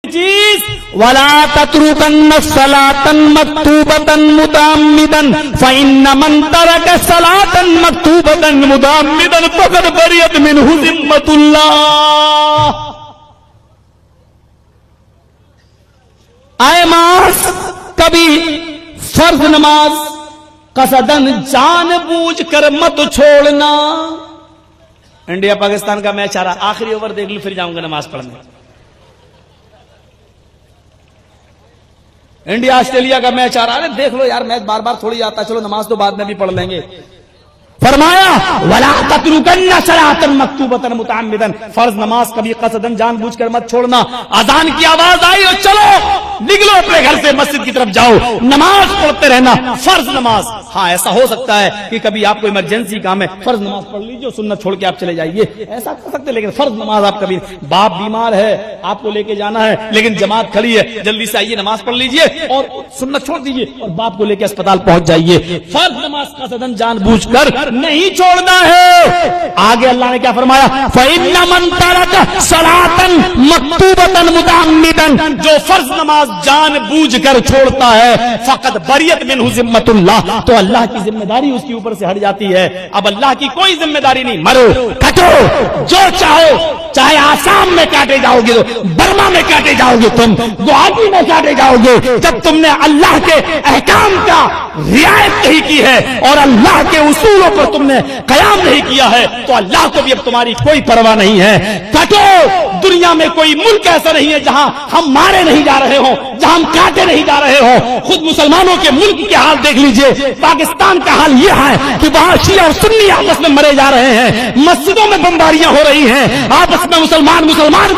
چیز ولا تتركن الصلاة مكتوبة متعمدا فإن من ترك الصلاة مكتوبة متعمدا فقد برئت منه ذمة الله. اے ماس کبھی فرض نماز قصدن جان بوجھ کر مت چھوڑنا. انڈیا پاکستان کا میچ آ رہا, آخری اوور دیکھ لوں پھر جاؤں گا نماز پڑھنے. انڈیا آسٹریلیا کا میچ آ رہا ہے, دیکھ لو یار میچ بار بار تھوڑی آتا ہے, چلو نماز تو بعد میں بھی پڑھ لیں گے. فرمایا ولا تتركن صلاة مكتوبة متعمدا, فرض نماز کبھی قصدن جان بوجھ کر مت چھوڑنا. اذان کی آواز آئی اور چلو نکلو اپنے گھر سے مسجد کی طرف جاؤ, نماز پڑھتے رہنا. فرض نماز, ہاں ایسا ہو سکتا ہے کہ کبھی آپ کو ایمرجنسی کام ہے, فرض نماز پڑھ لیجیے, سنت چھوڑ کے آپ چلے جائیے, ایسا کر سکتے. لیکن فرض نماز آپ کبھی, باپ بیمار ہے آپ کو لے کے جانا ہے لیکن جماعت کھڑی ہے, جلدی سے آئیے نماز پڑھ لیجیے اور سنت چھوڑ دیجیے اور باپ کو لے کے اسپتال پہنچ جائیے. فرض نماز قصدن جان بوجھ کر نہیں چھوڑنا ہے. آگے اللہ نے کیا فرمایا, فَإِنَّ مَن تَرَكَ صَلَاةً مَكْتُوبَةً مُتَعَمِّدًا, جو فرض نماز جان بوجھ کر چھوڑتا ہے فقط بریت منہ ذمۃ اللہ, تو اللہ کی ذمہ داری اس کے اوپر سے ہٹ جاتی ہے. اب اللہ کی کوئی ذمہ داری نہیں. مرو کٹو جو چاہو, چاہے آسام میں کاٹے جاؤ گے, برما میں کاٹے جاؤ گے, تم گوہاٹی میں کاٹے جاؤ گے. جب تم نے اللہ کے احکام کا رعایت نہیں کی ہے اور اللہ کے اصولوں پر تم نے قیام نہیں کیا ہے تو اللہ کو بھی اب تمہاری کوئی پرواہ نہیں ہے. کٹو, دنیا میں کوئی ملک ایسا نہیں ہے جہاں ہم مارے نہیں جا رہے ہوں, جہاں ہم کاٹے نہیں جا رہے ہوں. خود مسلمانوں کے ملک کے حال دیکھ لیجئے, پاکستان کا حال یہ ہے کہ وہاں شیعہ اور سنی آپس میں مرے جا رہے ہیں, مسجدوں میں بمباریاں ہو رہی ہیں, آپس میں مسلمان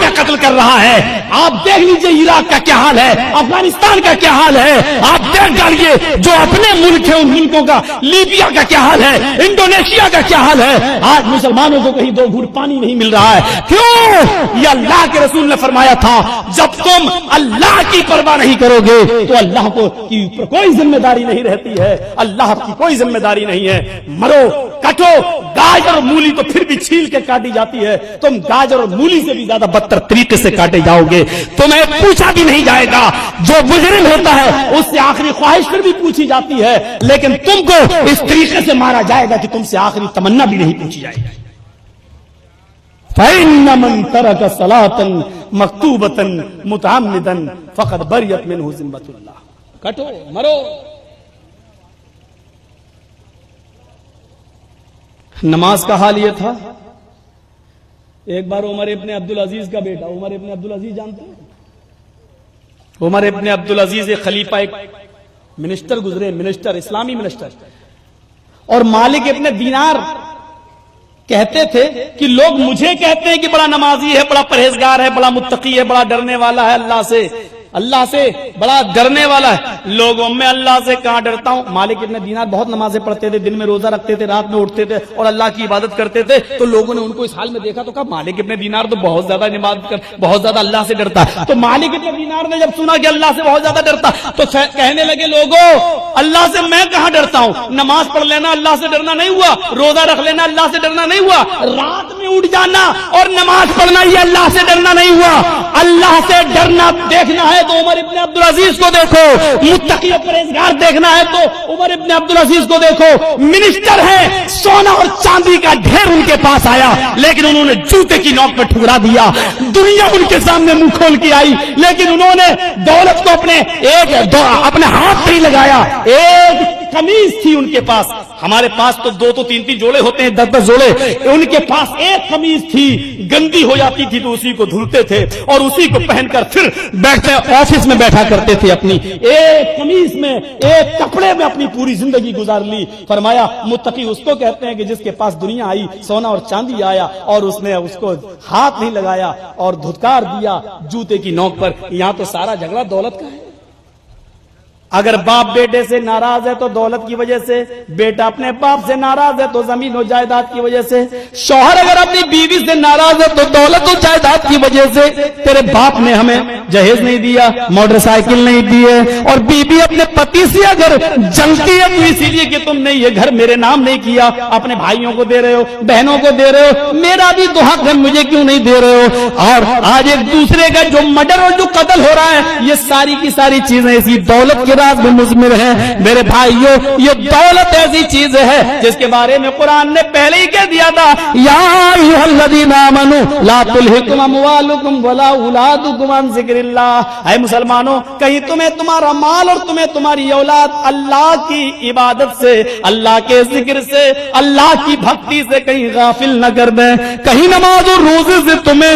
کا قتل کر رہا ہے. آپ دیکھ لیجئے عراق کا کیا حال ہے, افغانستان کا کیا حال ہے, آپ دیکھ ڈالیے جو اپنے ملک ہیں ان ملکوں کا, لیبیا کا کیا حال ہے, انڈونیشیا کا کیا حال ہے. آج مسلمانوں کو کہیں دو گھوٹ پانی نہیں مل رہا ہے. کیوں؟ یہ اللہ کے رسول نے فرمایا تھا جب تم اللہ کی پرواہ نہیں کرو گے تو اللہ کو کی کوئی ذمہ داری نہیں رہتی ہے, اللہ کی کوئی ذمہ داری نہیں ہے. مرو کٹو, گاجر اور مولی تو پھر بھی چھیل کے کاٹی جاتی ہے, تم گاجر اور مولی سے بھی زیادہ بدتر طریقے سے کاٹے جاؤ گے. تمہیں پوچھا بھی نہیں جائے گا, جو مجرم ہوتا ہے اس سے آخری خواہش پھر بھی پوچھی جاتی ہے, لیکن تم کو اس طریقے سے مارا جائے گا کہ تم سے آخری تمنا بھی نہیں پوچھی جائے گی. فَإِنَّ مَن تَرَكَ صَلَاةً مَكْتُوبَةً مُتَعَمِّدًا فَقَدْ بَرِئَتْ مِنْهُ ذِمَّةُ اللَّهِ. کٹو مرو. نماز کا حال یہ تھا, ایک بار عمر ابن عبدالعزیز کا بیٹا, عمر ابن عبدالعزیز جانتے ہیں, عمر ابن عبدالعزیز ایک خلیفہ, ایک منسٹر گزرے, منسٹر, اسلامی منسٹر, اور مالک ابن دینار کہتے تھے کہ لوگ مجھے کہتے ہیں کہ بڑا نمازی ہے, بڑا پرہیزگار ہے, بڑا متقی ہے, بڑا ڈرنے والا ہے, اللہ سے بڑا ڈرنے والا ہے. لوگوں میں اللہ سے کہاں ڈرتا ہوں. مالک ابن دینار بہت نمازیں پڑھتے تھے, دن میں روزہ رکھتے تھے, رات میں اٹھتے تھے اور اللہ کی عبادت کرتے تھے. تو لوگوں نے ان کو اس حال میں دیکھا تو کہا مالک ابن دینار تو بہت زیادہ عبادت کر, بہت زیادہ اللہ سے ڈرتا ہے. تو مالک ابن دینار نے جب سنا کہ اللہ سے بہت زیادہ ڈرتا تو کہنے لگے لوگوں اللہ سے میں کہاں ڈرتا ہوں, نماز پڑھ لینا اللہ سے ڈرنا نہیں ہوا, روزہ رکھ لینا اللہ سے ڈرنا نہیں ہوا, رات میں اٹھ جانا اور نماز پڑھنا یہ اللہ سے ڈرنا نہیں ہوا. اللہ سے ڈرنا دیکھنا ہے تو عمر ابن عبدالعزیز کو دیکھو, متقی اور پرہیزگار دیکھنا ہے تو عمر ابن عبدالعزیز کو دیکھو. منسٹر ہے, سونا اور چاندی کا ڈھیر ان کے پاس آیا لیکن انہوں نے جوتے کی نوک پہ ٹھکرا دیا. دنیا ان کے سامنے منہ کھول کے آئی لیکن انہوں نے دولت کو اپنے ہاتھ نہیں لگایا. ایک قمیض تھی ان کے پاس, ہمارے پاس تو دو تو تین جوڑے ہوتے ہیں, 10 جوڑے, ان کے پاس ایک قمیض تھی, گندی ہو جاتی تھی تو اسی کو دھلتے تھے اور اسی کو پہن کر پھر بیٹھتے آفس میں بیٹھا کرتے تھے. اپنی ایک قمیض میں, ایک کپڑے میں اپنی پوری زندگی گزار لی. فرمایا متقی اس کو کہتے ہیں کہ جس کے پاس دنیا آئی, سونا اور چاندی آیا اور اس نے اس کو ہاتھ نہیں لگایا اور دھتکار دیا جوتے کی نوک پر. یہاں تو سارا جھگڑا دولت کا ہے. اگر باپ بیٹے سے ناراض ہے تو دولت کی وجہ سے، بیٹا اپنے باپ سے ناراض ہے تو زمین و جائیداد کی وجہ سے، شوہر اگر اپنی بیوی سے ناراض ہے تو دولت و جائیداد کی وجہ سے۔ تیرے باپ نے ہمیں جہیز نہیں دیا، موٹر سائیکل نہیں دیے، اور بیوی اپنے پتی سے اگر جلتی ہے تو اسی لیے کہ تم نے یہ گھر میرے نام نہیں کیا، اپنے بھائیوں کو دے رہے ہو، بہنوں کو دے رہے ہو، میرا بھی تو حق ہے، مجھے کیوں نہیں دے رہے ہو؟ اور آج ایک دوسرے کا جو مرڈر اور جو قتل ہو رہا ہے، یہ ساری کی ساری چیزیں اسی دولت کے راز میں مضمر ہیں۔ میرے بھائیوں، یہ دولت ایسی چیز ہے جس کے بارے میں قرآن نے پہلے ہی کہہ دیا تھا، یا ایھا الذین آمنوا لا تلھکم اموالکم ولا اولادکم عن ذکر اللہ۔ اے مسلمانوں، کہیں تمہیں تمہارا مال اور تمہیں تمہاری اولاد اللہ کی عبادت سے، اللہ کے ذکر سے، اللہ کی بھکتی سے کہیں غافل نہ کر دیں، کہیں نماز اور روزے سے تمہیں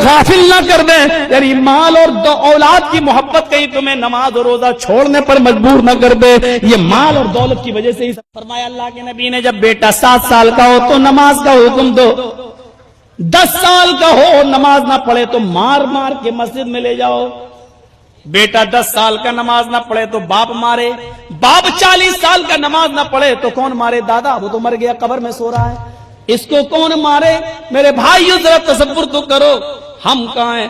غافل نہ کر دیں، یعنی مال اور اولاد کی محبت کہیں تمہیں نماز اور روزہ چھوڑنے پر مجبور نہ کر دے۔ یہ مال اور دولت کی وجہ سے ہی فرمایا اللہ کے نبی نے، جب بیٹا 7 سال کا ہو تو نماز کا حکم دو، 10 سال کا ہو نماز نہ پڑھے تو مار مار کے مسجد میں لے جاؤ۔ بیٹا 10 سال کا نماز نہ پڑھے تو باپ مارے، باپ 40 سال کا نماز نہ پڑھے تو کون مارے؟ دادا، وہ تو مر گیا، قبر میں سو رہا ہے، اس کو کون مارے؟ میرے بھائیوں ذرا تصور تو کرو، ہم کہاں ہیں؟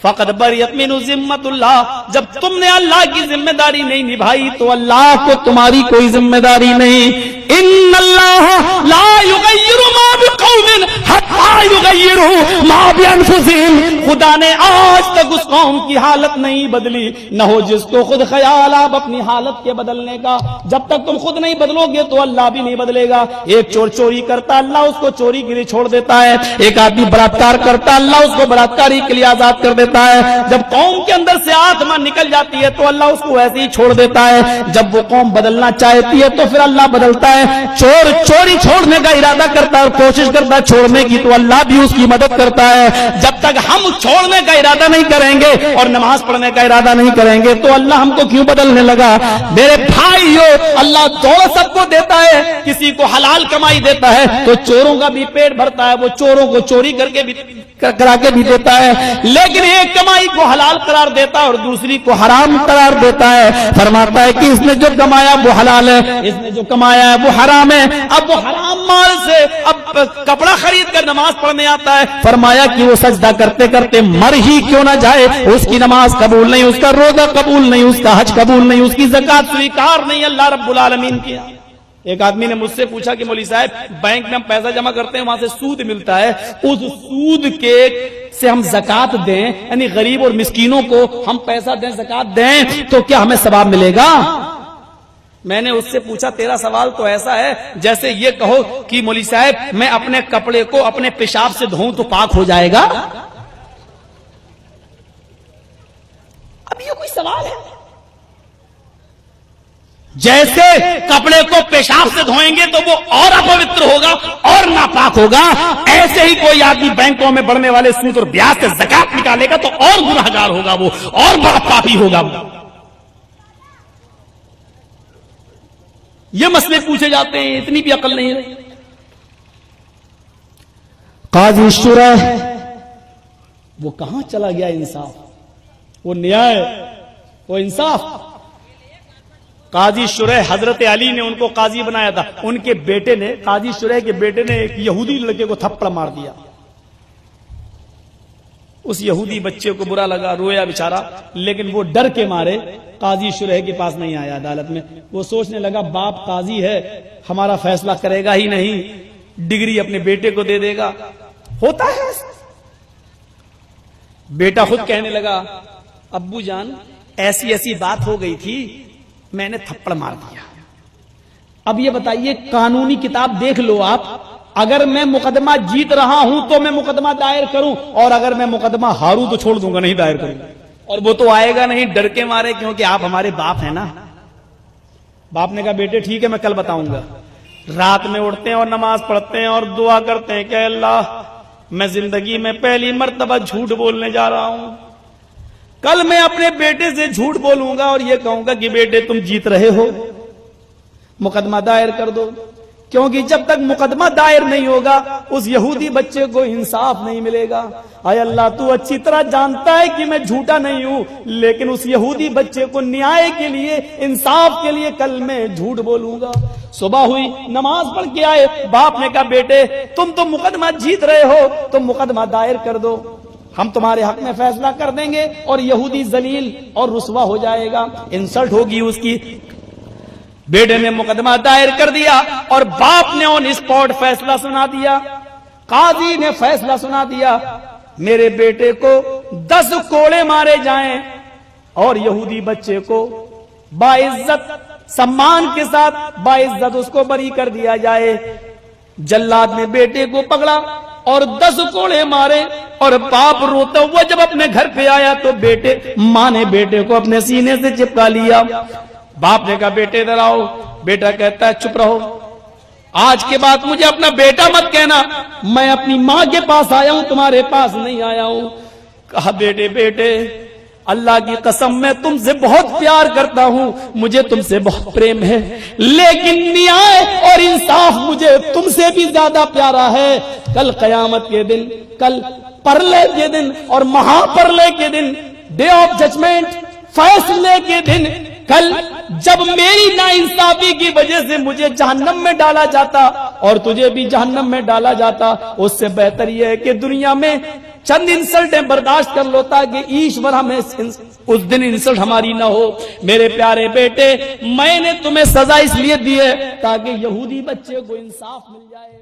فقط بریت منہ ذمۃ اللہ، جب تم نے اللہ کی ذمہ داری نہیں نبھائی تو اللہ کو تمہاری کوئی ذمہ داری نہیں۔ ان اللہ لا یغیر ما بقوم حتی یغیروا ما بانفسہم، خدا نے آج تک اس قوم کی حالت نہیں بدلی، نہ ہو جس کو خود خیال آپ اپنی حالت کے بدلنے کا۔ جب تک تم خود نہیں بدلو گے تو اللہ بھی نہیں بدلے گا۔ ایک چور چوری کرتا، اللہ اس کو چوری کے لیے چھوڑ دیتا ہے، ایک آدمی بلاత్కాر کرتا، اللہ اس کو بلاత్కాری کے لیے آزاد کر دیتا ہے۔ جب قوم کے اندر سے آتما نکل جاتی ہے تو اللہ اس کو ایسے ہی چھوڑ دیتا ہے، جب وہ قوم بدلنا چاہتی ہے تو پھر اللہ بدلتا ہے۔ چور چوری چھوڑنے کا ارادہ کرتا ہے اور کوشش کرتا ہے چھوڑنے کی تو اللہ بھی اس کی مدد کرتا ہے۔ جب تک ہم چھوڑنے کا ارادہ نہیں کریں گے اور نماز پڑھنے کا ارادہ نہیں کریں گے تو اللہ ہم کو کیوں بدلنے لگا؟ میرے بھائیو، اللہ دولت سب کو دیتا ہے، کسی کو حلال کمائی دیتا ہے تو چوروں کا بھی پیٹ بھرتا ہے، وہ چوروں کو چوری کر کے بھی کرا کے بھی دیتا ہے، لیکن ایک کمائی کو حلال قرار دیتا ہے اور دوسری کو حرام قرار دیتا ہے۔ فرماتا ہے کہ اس نے جو کمایا وہ حلال ہے، اس نے جو کمایا ہے وہ حرام ہے۔ اب وہ حرام مال سے اب کپڑا خرید کر نماز پڑھنے آتا ہے، فرمایا کہ وہ سجدہ کرتے کرتے مر ہی کیوں نہ جائے، اس کی نماز قبول نہیں، اس کا روزہ قبول نہیں، اس کا حج قبول نہیں، اس کی زکات سویکار نہیں اللہ رب العالمین کی۔ ایک آدمی نے مجھ سے پوچھا کہ مولوی صاحب، بینک میں ہم پیسہ جمع کرتے ہیں، وہاں سے سود ملتا ہے، اس سود کے سے ہم زکات دیں، یعنی غریب اور مسکینوں کو ہم پیسہ دیں، زکات دیں، تو کیا ہمیں ثواب ملے گا؟ میں نے اس سے پوچھا، تیرا سوال تو ایسا ہے جیسے یہ کہو کہ مولوی صاحب میں اپنے کپڑے کو اپنے پیشاب سے دھوؤں تو پاک ہو جائے گا؟ اب یہ کوئی سوال ہے؟ جیسے کپڑے کو پیشاب سے دھوئیں گے تو وہ اور اپوتر ہوگا اور ناپاک ہوگا، ایسے ہی کوئی آدمی بینکوں میں بڑھنے والے سود اور بیاج سے زکات نکالے گا تو اور گنہگار ہوگا، وہ اور بڑا پاپی ہوگا۔ یہ مسئلے پوچھے جاتے ہیں، اتنی بھی عقل نہیں رہی۔ قاضی شرح، وہ کہاں چلا گیا انصاف، وہ نیائے، وہ انصاف؟ قاضی شرح، حضرت علی نے ان کو قاضی بنایا تھا، ان کے بیٹے نے، قاضی شرح کے بیٹے نے ایک یہودی لڑکے کو تھپڑ مار دیا۔ اس یہودی بچے کو برا لگا، رویا بیچارہ، لیکن وہ ڈر کے مارے قاضی شرح کے پاس نہیں آیا عدالت میں۔ وہ سوچنے لگا باپ قاضی ہے، ہمارا فیصلہ کرے گا ہی نہیں، ڈگری اپنے بیٹے کو دے دے گا۔ ہوتا ہے بیٹا خود کہنے لگا، ابو جان ایسی ایسی بات ہو گئی تھی، میں نے تھپڑ مار دیا۔ اب یہ بتائیے، قانونی کتاب دیکھ لو آپ، اگر میں مقدمہ جیت رہا ہوں تو میں مقدمہ دائر کروں، اور اگر میں مقدمہ ہاروں تو چھوڑ دوں گا، نہیں دائر کروں گا۔ اور وہ تو آئے گا نہیں، ڈر کے مارے، کیونکہ آپ ہمارے باپ ہیں نا۔ باپ نے کہا بیٹے ٹھیک ہے، میں کل بتاؤں گا۔ رات میں اٹھتے ہیں اور نماز پڑھتے ہیں اور دعا کرتے ہیں کہ اللہ، میں زندگی میں پہلی مرتبہ جھوٹ بولنے جا رہا ہوں، کل میں اپنے بیٹے سے جھوٹ بولوں گا اور یہ کہوں گا کہ بیٹے تم جیت رہے ہو، مقدمہ دائر کر دو، کیونکہ جب تک مقدمہ دائر نہیں ہوگا اس یہودی بچے کو انصاف نہیں ملے گا. اے اللہ تو اچھی طرح جانتا ہے کہ میں جھوٹا نہیں ہوں، لیکن اس یہودی بچے کو نیائے کے لیے، انصاف کے لیے کل میں جھوٹ بولوں گا. صبح ہوئی، نماز پڑھ کے آئے، باپ نے کہا بیٹے تم تو مقدمہ جیت رہے ہو، تم مقدمہ دائر کر دو، ہم تمہارے حق میں فیصلہ کر دیں گے اور یہودی ذلیل اور رسوا ہو جائے گا، انسلٹ ہوگی اس کی. بیٹے نے مقدمہ دائر کر دیا اور باپ نے آن اسپاٹ فیصلہ سنا دیا. قاضی نے فیصلہ سنا دیا، میرے بیٹے کو 10 کوڑے مارے جائیں اور یہودی بچے کو باعزت سمان کے ساتھ باعزت اس کو بری کر دیا جائے. جلاد نے بیٹے کو پکڑا اور 10 کوڑے مارے اور باپ روتا ہوا جب اپنے گھر پہ آیا تو ماں نے بیٹے کو اپنے سینے سے چپکا لیا. باپ نے کہا بیٹے ادھر آؤ. بیٹا کہتا ہے چپ رہو، آج کے بعد مجھے اپنا بیٹا مت کہنا، میں اپنی ماں کے پاس آیا ہوں، تمہارے پاس نہیں آیا ہوں. کہا بیٹے اللہ کی قسم میں تم سے بہت پیار کرتا ہوں، مجھے تم سے بہت پریم ہے، لیکن نیائے اور انصاف مجھے تم سے بھی زیادہ پیارا ہے. کل قیامت کے دن، کل پرلے کے دن اور مہا پرلے کے دن، ڈے آف ججمنٹ، فیصلے کے دن، کل جب میری ناانصافی کی وجہ سے مجھے جہنم میں ڈالا جاتا اور تجھے بھی جہنم میں ڈالا جاتا، اس سے بہتر یہ ہے کہ دنیا میں چند انسلٹیں برداشت کر لو تاکہ ایشور ہمیں اس دن انسلٹ ہماری نہ ہو. میرے پیارے بیٹے میں نے تمہیں سزا اس لیے دی ہے تاکہ یہودی بچے کو انصاف مل جائے.